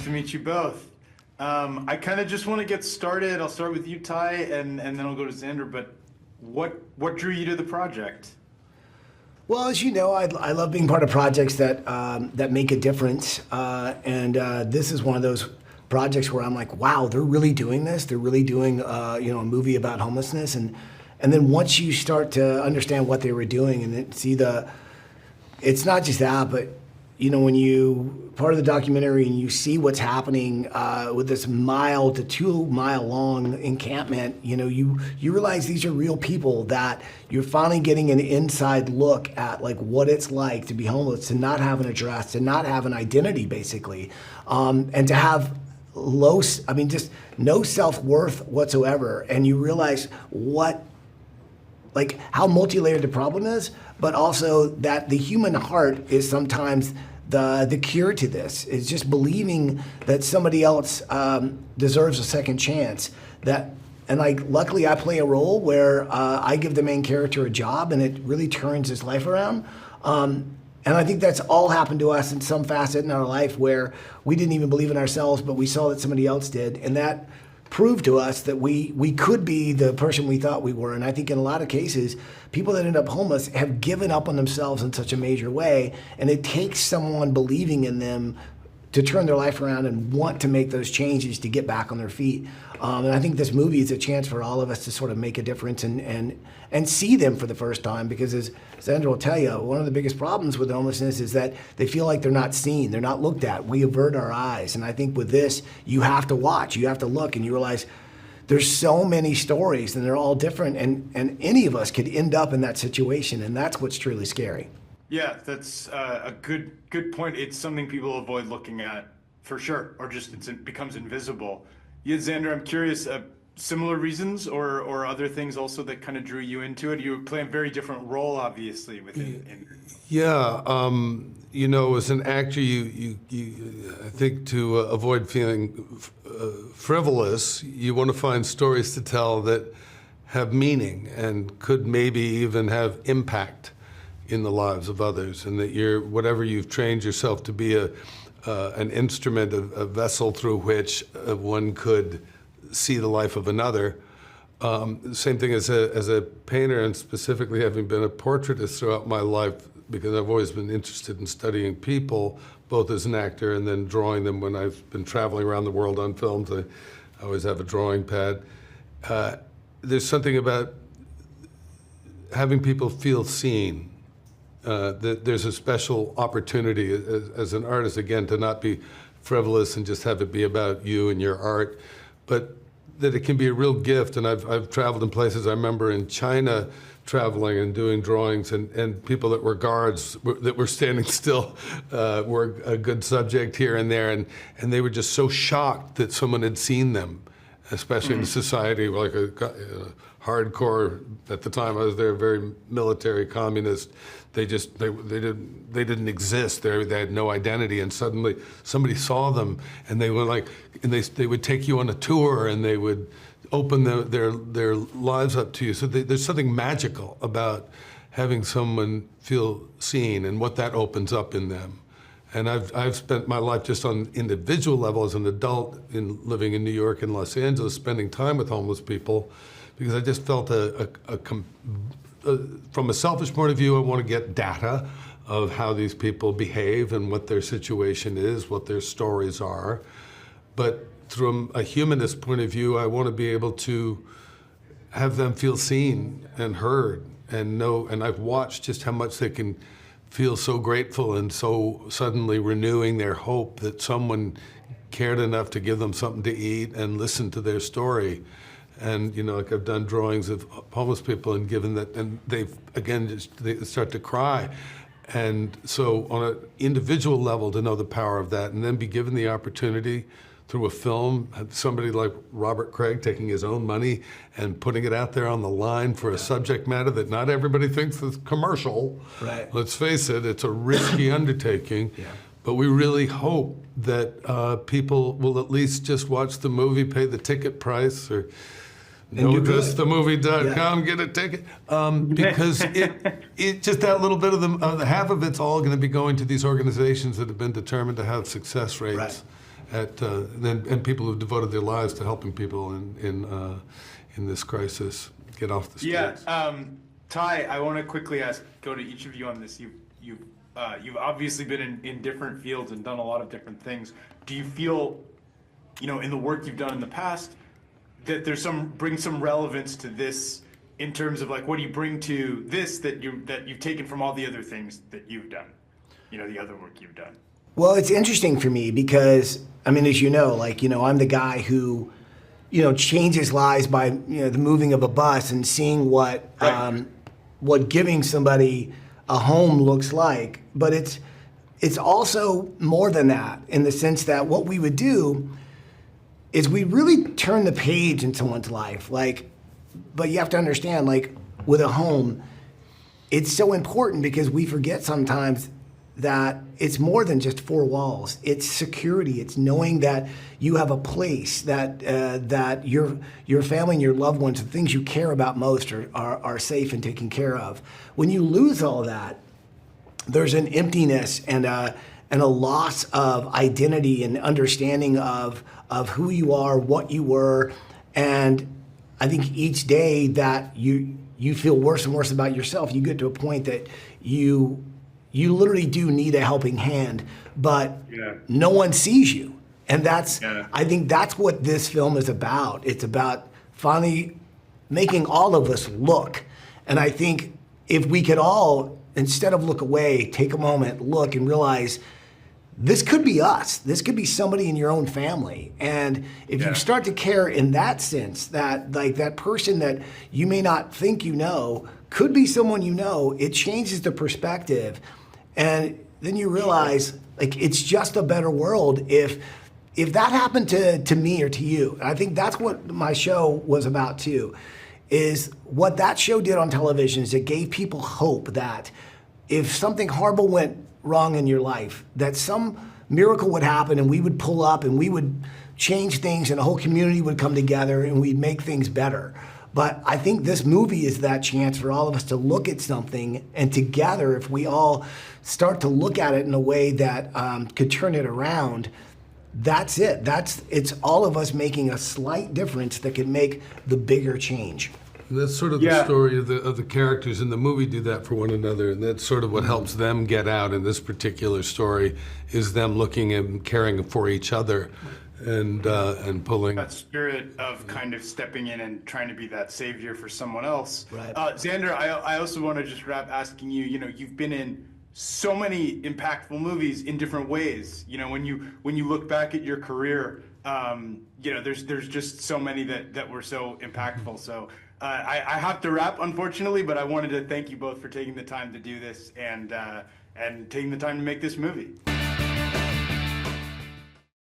to meet you both. I kind of just want to get started. I'll start with you, Ty, and then I'll go to Xander. But what drew you to the project? Well, as you know, I love being part of projects that make a difference, and this is one of those projects where I'm like, wow, they're really doing this. They're really doing a movie about homelessness, and then once you start to understand what they were doing and then see it's not just that, but when you part of the documentary and you see what's happening with this 1 to 2 mile long encampment, you realize these are real people that you're finally getting an inside look at, like what it's like to be homeless, to not have an address, to not have an identity, basically, and to have just no self-worth whatsoever. And you realize how multi-layered the problem is, but also that the human heart is sometimes the cure to this. Is just believing that somebody else deserves a second chance. Luckily I play a role where I give the main character a job, and it really turns his life around. And I think that's all happened to us in some facet in our life where we didn't even believe in ourselves, but we saw that somebody else did, and that proved to us that we could be the person we thought we were. And I think in a lot of cases, people that end up homeless have given up on themselves in such a major way, and it takes someone believing in them to turn their life around and want to make those changes to get back on their feet. And I think this movie is a chance for all of us to sort of make a difference and see them for the first time, because as Xander will tell you, one of the biggest problems with homelessness is that they feel like they're not seen, they're not looked at. We avert our eyes. And I think with this, you have to watch, you have to look, and you realize there's so many stories and they're all different, and any of us could end up in that situation, and that's what's truly scary. Yeah, that's a good point. It's something people avoid looking at, for sure, or just it becomes invisible. Yeah, Xander, I'm curious, similar reasons or other things also that kind of drew you into it? You play a very different role, obviously, within. Yeah, as an actor, you I think to avoid feeling frivolous, you want to find stories to tell that have meaning and could maybe even have impact in the lives of others, and that whatever you've trained yourself to be an instrument, a vessel through which one could see the life of another. Same thing as a painter, and specifically having been a portraitist throughout my life, because I've always been interested in studying people, both as an actor and then drawing them when I've been traveling around the world on films. I always have a drawing pad. There's something about having people feel seen. There's a special opportunity as an artist, again, to not be frivolous and just have it be about you and your art, but that it can be a real gift. And I've traveled in places. I remember in China traveling and doing drawings, and people that were guards that were standing still were a good subject here and there, and they were just so shocked that someone had seen them, especially in a society like a hardcore, at the time I was there, very military, communist. They didn't exist. They had no identity, and suddenly somebody saw them, and they were like, and they would take you on a tour, and they would open their lives up to you. So there's something magical about having someone feel seen and what that opens up in them. And I've spent my life just on individual level as an adult, in living in New York and Los Angeles, spending time with homeless people, because I just felt from a selfish point of view, I want to get data of how these people behave and what their situation is, what their stories are. But from a humanist point of view, I want to be able to have them feel seen and heard and know. And I've watched just how much they can feel so grateful and so suddenly renewing their hope that someone cared enough to give them something to eat and listen to their story. And like I've done drawings of homeless people and given that, and they start to cry. And so on an individual level, to know the power of that, and then be given the opportunity through a film, somebody like Robert Craig taking his own money and putting it out there on the line for a subject matter that not everybody thinks is commercial. Right. Let's face it, it's a risky undertaking. Yeah. But we really hope that people will at least just watch the movie, pay the ticket price, or NoJustTheMovie.com, get a ticket, because it just that little bit of the half of it's all going to be going to these organizations that have been determined to have success rates. Right. and people who've devoted their lives to helping people in this crisis get off the streets. Yeah, Ty, I want to quickly go to each of you on this. You've obviously been in different fields and done a lot of different things. Do you feel, in the work you've done in the past, that there's bring some relevance to this in terms of like, what do you bring to this that you've taken from all the other things that you've done, the other work you've done? Well, it's interesting for me because, as you know, I'm the guy who, changes lives by, the moving of a bus and seeing what giving somebody a home looks like. But it's also more than that, in the sense that what we would do is we really turn the page in someone's life. But you have to understand, with a home, it's so important because we forget sometimes that it's more than just four walls. It's security. It's knowing that you have a place, that your family and your loved ones, the things you care about most, are safe and taken care of. When you lose all that, there's an emptiness and a loss of identity and understanding of who you are, what you were, and I think each day that you feel worse and worse about yourself, you get to a point that you literally do need a helping hand, but no one sees you. And I think that's what this film is about. It's about finally making all of us look. And I think if we could all, instead of look away, take a moment, look and realize this could be us. This could be somebody in your own family. And if you start to care in that sense, that that person that you may not think could be someone it changes the perspective. And then you realize it's just a better world if that happened to me or to you. And I think that's what my show was about too, is what that show did on television is it gave people hope that if something horrible went wrong in your life, that some miracle would happen and we would pull up and we would change things and a whole community would come together and we'd make things better. But I think this movie is that chance for all of us to look at something, and together, if we all start to look at it in a way that could turn it around, that's it. It's all of us making a slight difference that can make the bigger change. And that's sort of the story of the characters in the movie do that for one another, and that's sort of what helps them get out in this particular story, is them looking and caring for each other and pulling. That spirit of kind of stepping in and trying to be that savior for someone else. Right. Xander, I also want to just wrap asking you, you've been in so many impactful movies in different ways. When you look back at your career, there's just so many that were so impactful. So I have to wrap, unfortunately, but I wanted to thank you both for taking the time to do this and taking the time to make this movie.